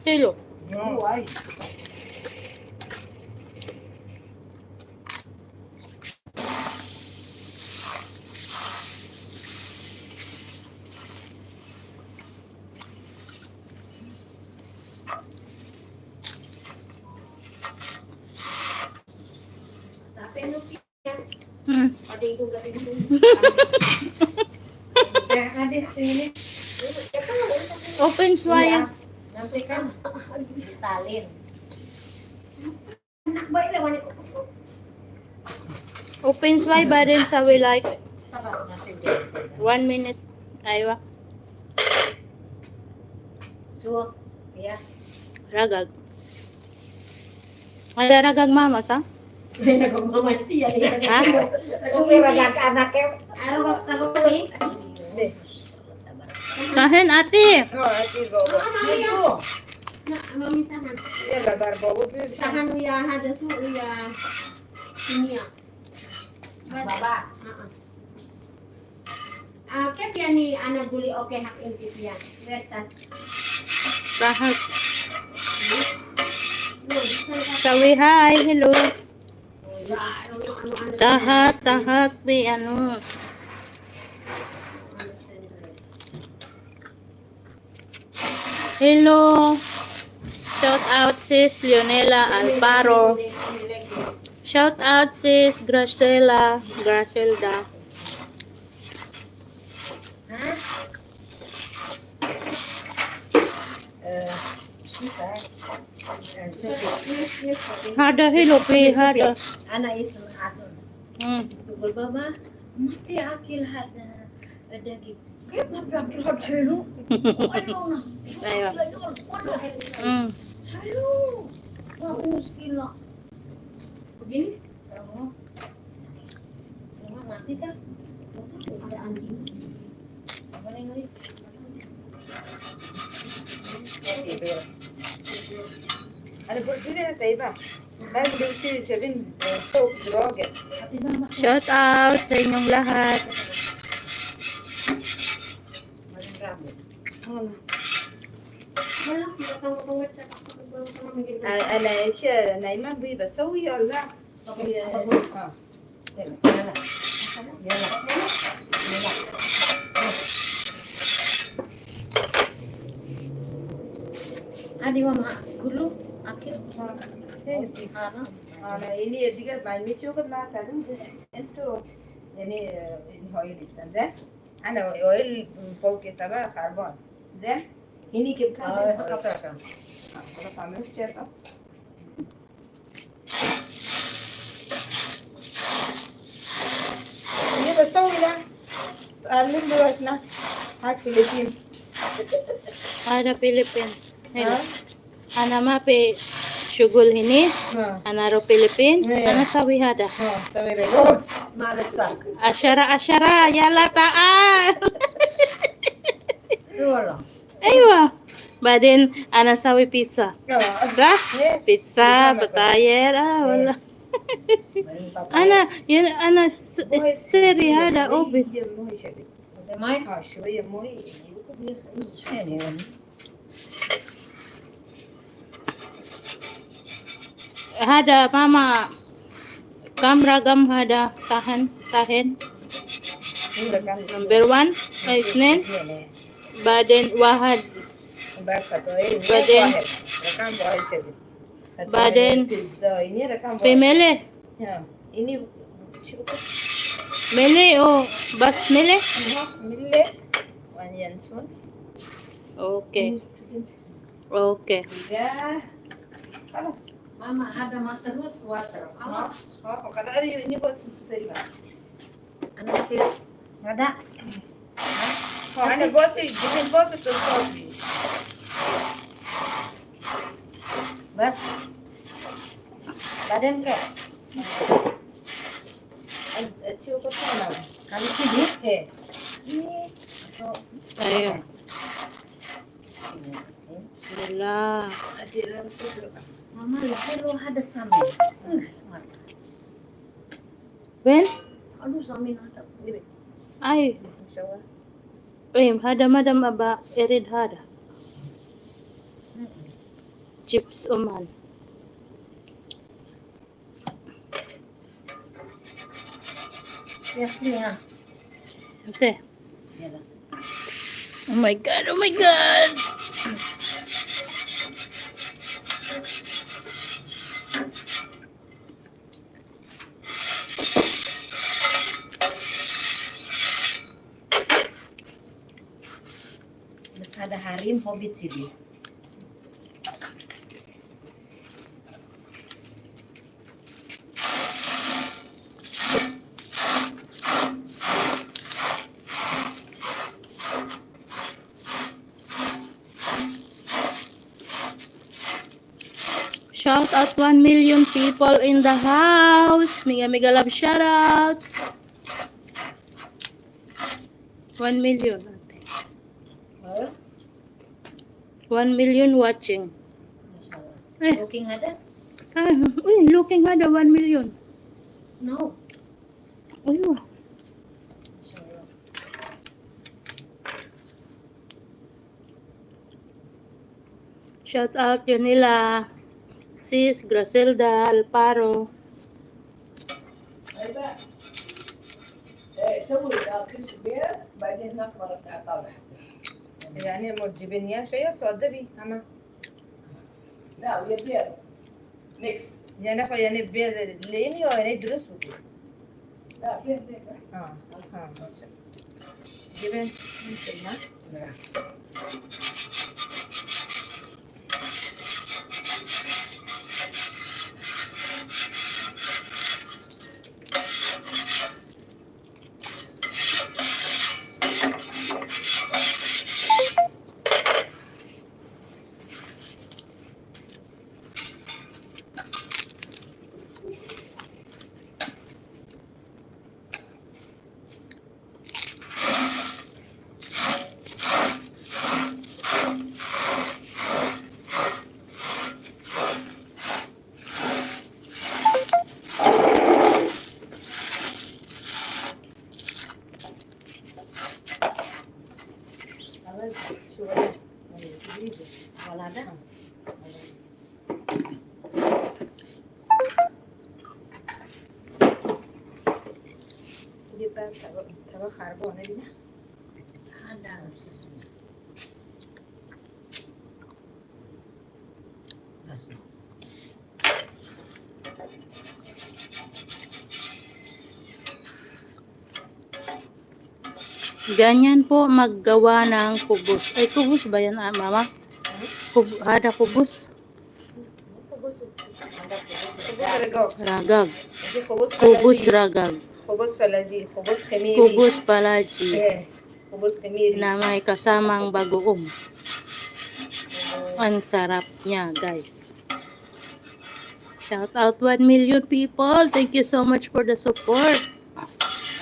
Hello. Buhay. Hmm. Open wire. Salin. Open wire ba din sa we like 1 minute. Aywa. So, yeah. Ragag. Ada ragag mama sa? Nagmamaman siya. Ha? Sumiragat anak ya. Ano ka kami? Sahen ate. Oh, ati bawa. Ayo. Na, mami sahan. Ya labar bawa tu. Sahan uya hada su uya. Sini ya. Baba. Kaya biya ni anak guli oke hak inti yan. Bertan. Tahat. Sawi hi. Hello. Tahat may ano. Hello. Shout out sis Leonela Alparo. Shout out sis Graciela. Gracelda. Hada hello pe hada. Anak isu atun. Tugol baba. Mati akil hada daging. Kaya mati akil hada hello. Ano na? Ayo. Hello. Bagus gila. Begini? Oh. Semua mati kan? Ada anjing. Apa yang ngeri? Ada bersih na tayo. Baru dia usi sebin top droge. Shout out sa inyong lahat. أنا إيش نايمة بي بسوي ولا Adi mama gulu akhir أنا إني أديك بعمل شو كنا كانوا أنتوا يعني هاي لبسان ده أنا أويل فوق تبع كربون ده إني كم كان أنا بعمل شيء ini بسوي له تعلم دروسنا هاك فلبين Ada Philippines. Hello. Ana mape syugul ini. Ana ro Philippines. Ana sawi hada. سوي له Malasak. Asyara yala taal. Wala. Aywa. Badin ana sawi pizza. Dah? Pizza, batayer, wala. Ana, yan ana seri hada obi. Mai? شوية موي Hada mama kamera gam hada tahan. Number 1 isnen. Baden wahad. Baden pemele. ini Mele oh bas mele. mille wanyansun Okay. Okay. ya خلاص Mama ada mah terus water. Alas. kalau ini buat sesuatu Anak kecil. Ada. أنا بوسي جبين بوسي تصوبي Bas. Badan ke? أتيو كتانا Kali sini. إيه Ayun. Bismillah. أدي رمسك Mama lu ada samin. Ben? Aduh samin ada. Ay. إن شاء الله Hada madam aba erid hada. Chips Oman. Yes, niya. Ate. Yan lang. Oh my God, oh my God! Masada Harim Hobbit City. Shout out 1 million people in the house. Mega mega love shout out. 1 million. Ate. Well, 1 million watching. Eh, looking at it? looking at the 1 million. No. Uy, shout out yun nila. Sis, Gracelda, Alparo. هيبقى سوي كرش كبير بعدين هناك مرة طاولة يعني موجبين يا شيء صدري أما لا ويا بير ميكس يعني أخو يعني بير ليني أو يعني دروس بكو لا بير بير ماشي جبن ممكن ما ولا ده دي بقى تبغى خربانة دي هذا اسمه اسمه Ganyan po maggawa ng kubos. Ay, kubos ba yan, mama? Hada kubos? خبز رقاق Ragag. دي خبز Kubos فلازي ragag. خبز فلازي خبز خميري Kubos palaji. إيه خبز خميري Na may kasamang bagoong. Ang sarap niya, guys. Shout out 1 million people. Thank you so much for the support.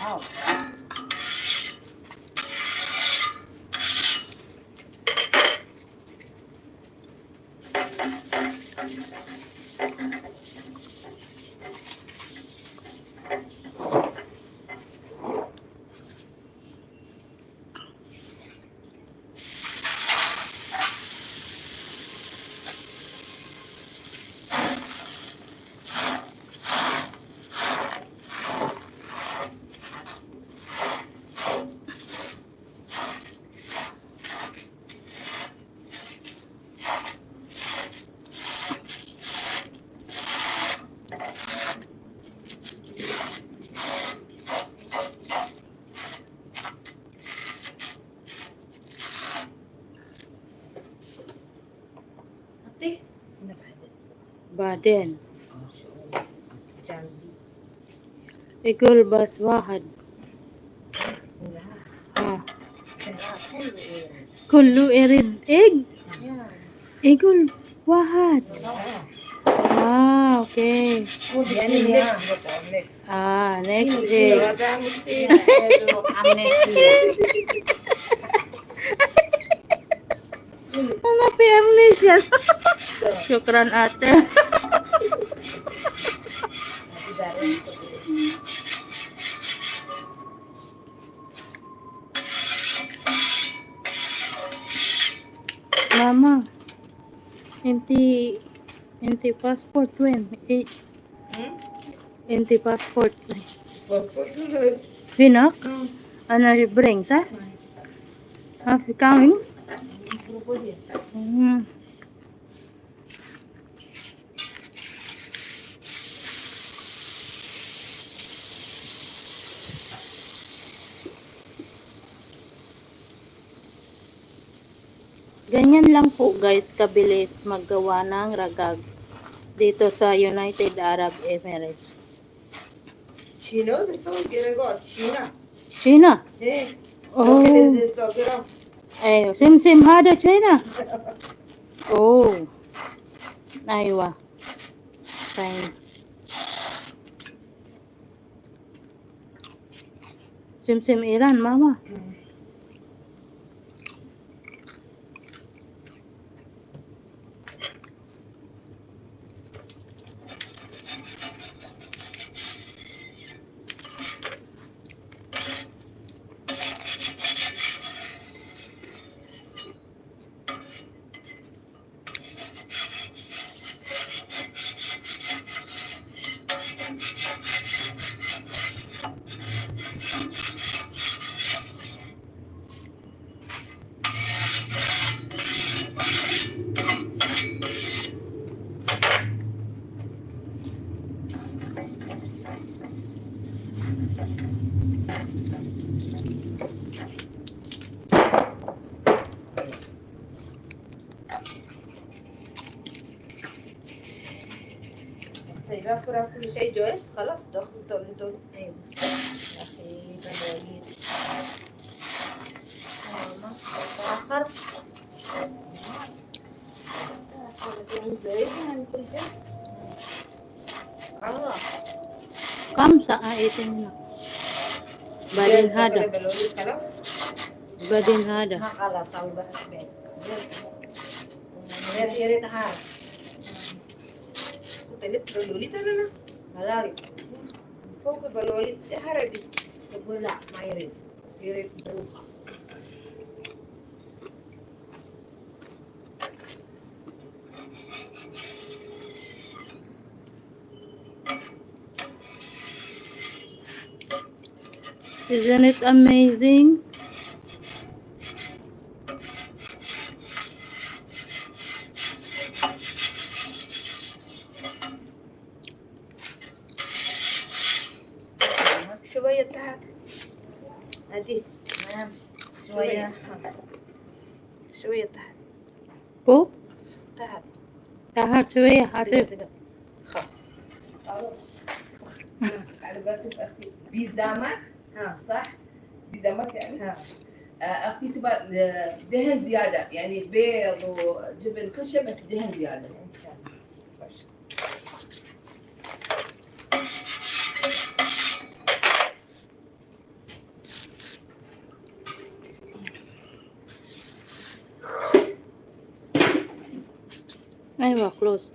واو هاتي Baden. جنبي Igul bas wahad. Ah. Kullu erid egg. Igul wahad. Ah, okay. يعني ميكس بقى ميكس Ah, next egg. هذا مستي Mga amnesia. Syukran ate. Mama. انتي باسبورت وين؟ انتي باسبورت هناك. انا برينغ صح؟ ها في كامينج. Ganyan lang po guys kabilis maggawa ng ragag dito sa United Arab Emirates. Chino, det såg jag gott. Kina. China. Oh. Oh. سمسم هذا China. Oh. أيوة. China. سمسم إيران ماما. طيب أقرأ كل شيء جاهز خلاص دخل دول. أيوة. أخي بلويت. آخر. الله. كم ساعة إيتنا؟ بعدين هذا. بلويت خلاص. بعدين هذا. ما خلاص أول بحث بيت. يريد هذا. تلت بلويت أنا. هلالي. فوق بلويت هربي. يقول لا ما يريد. يريد بروح. Isn't it amazing? شوية تحت. هذه. نعم. شوية. شوية تحت. فوق تحت. تحت شوية حاطط. على قولتك أختي بيزامات. صح؟ بيزامات يعني. أختي تبغى دهن زيادة يعني بيض وجبن كل شيء بس دهن زيادة. إن شاء الله. أيوة close.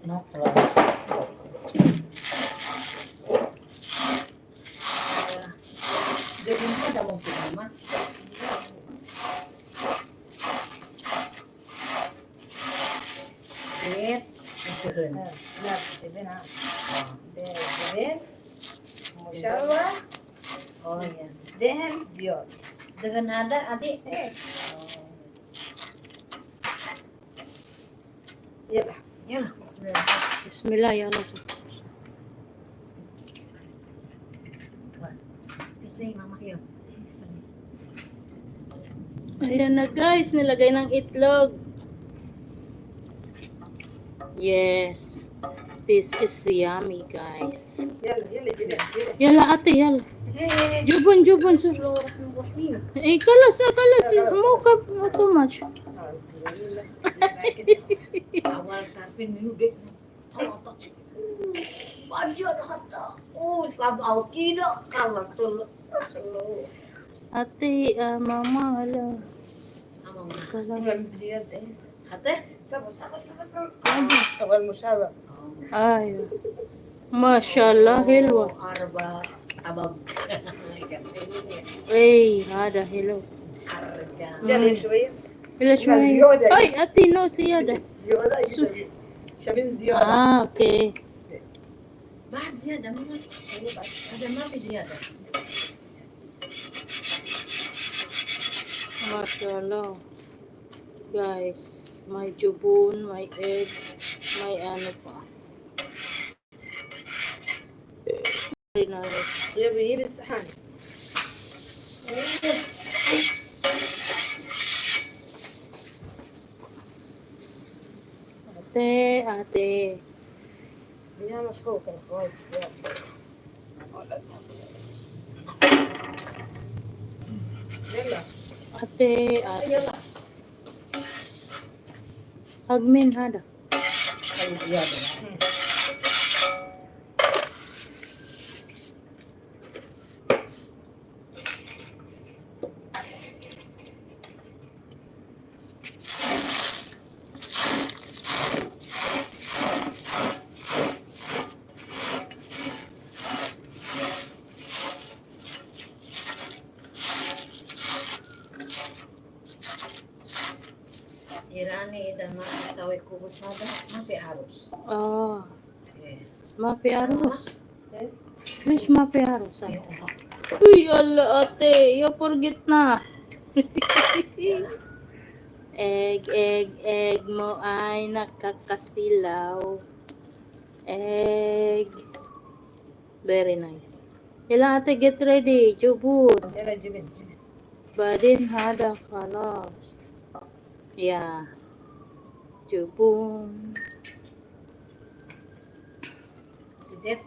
No close. Jadi ini ada mungkin mama. Wait, ituin. لا جبن جبن مشوى. Oh ya. دهن زيادة. Dengan ada adik. يلا. Yalah, bismillah. Bismillah ya Allah. Kasi mama kayo. Ayan na guys, nilagay ng itlog. Yes. This is yummy guys. يلا يلا جبن. Yala ate, yala. Jubon, jubon. Eh, kalas na, kalas. Mo ka, too much. Awal tarpin minum dek. Baju ada kata. Oh, sab alkida kalau tuh. Ate, mama, ala. Amang. Kalas. Hate? صبر. أول مشابه. Ay. Mashallah, helwa. Arba abang. Hey, hada, hello. Arga. يلا شوية. إلا شوية. زيادة. أي أتي نو زيادة. زيادة شبين زيادة. أوكي. بعد زيادة ماما. هذا ما في زيادة. Mashallah. Guys, may jubon, may egg, may ano pa. Rinalis. يبي الصحن. Ate. يا مشروك الخوات يلا Ate. يلا. Agmin hada. خلي زيادة. Irani dan ma sawi kubus ada mapi harus. Ah, Eh. mapi arroz. Eh? Mish mapi arroz. Ate. Uy, ala ate. You forget na. Egg mo ay nakakasilaw. Egg. Very nice. Yala ate, get ready. Jubun. يلا جبن. Badin hada kalas. Yeah. Jubun. زيت.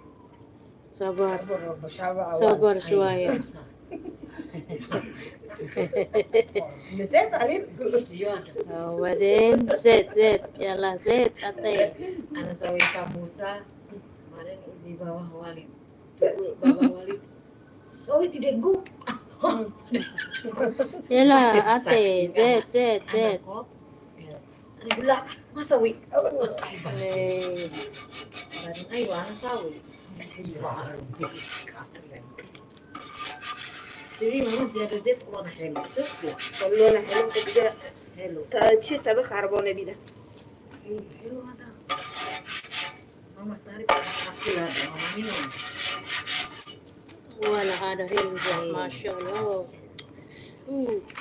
Sabar. بشابة. Sabar شوية. نسيت عليه. Ziyada. Oh, badin. Zet. Yala, zet ate. Ana sawi samosa. Kemarin di bawah Walid. Tukul bawah Walid. Sawi tidak gu. Yala, ate. Zet. Ada kop. Ada gula. Masa wi. Eh, Barin ay wana sawi. سيري ما زيادة زيت وانا حلو. خلونا حلو كده. حلو. شيء طبخ عربونة بيدا. حلو هذا. ماما تعرف أكل هذا ماما minum. wala ada hilza. Masya Allah.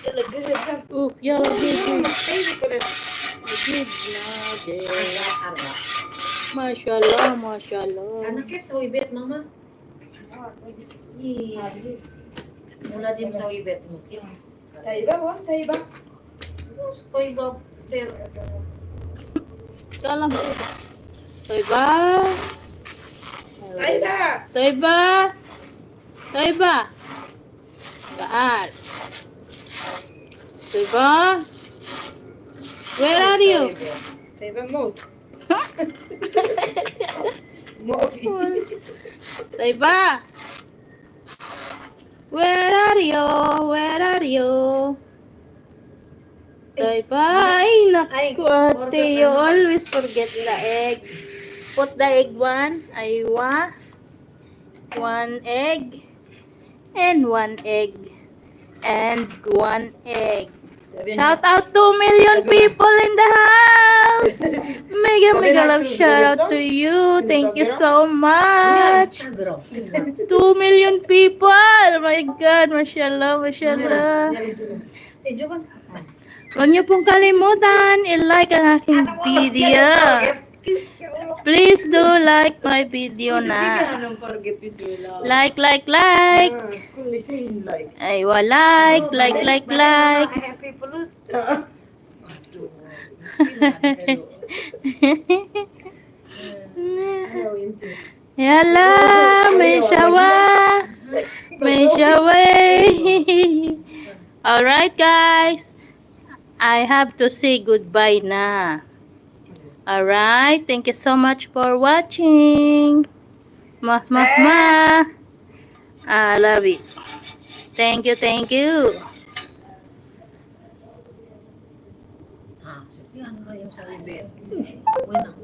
يلا جرب. Yala, gigi. ايدي كده. Ada harga. Masya Allah. Karena kep sawi bet mama. Iya. Mulajim sawi bet mungkin. طيبة وين طيبة؟ Toiba der. Kalam. Toiba. طيبة. Toiba. Kaal. Toiba. Where are you? طيبة موت. موتي. Toiba. Where are you? Toiba. Ay, naku ate. You always forget the egg. Put the egg one. Aywa. 1 egg. And 1 egg. And 1 egg. Shout out 2 million people in the house. Mega love shout out to you. Thank you so much. Instagram. 2 million people. Oh my God. Mashallah. جبن. Huwag niyo pong kalimutan i-like ang aking video. Please do like my video na. Don't forget bismillah. Like. كل شيء لايك. Aywa, like. Happy plus. أنا وأنت. Yala, may shawa. Alright guys, I have to say goodbye na. Alright, thank you so much for watching. Ma. I love it. Thank you. Ah, sekian lah yang sawi bet. Bueno.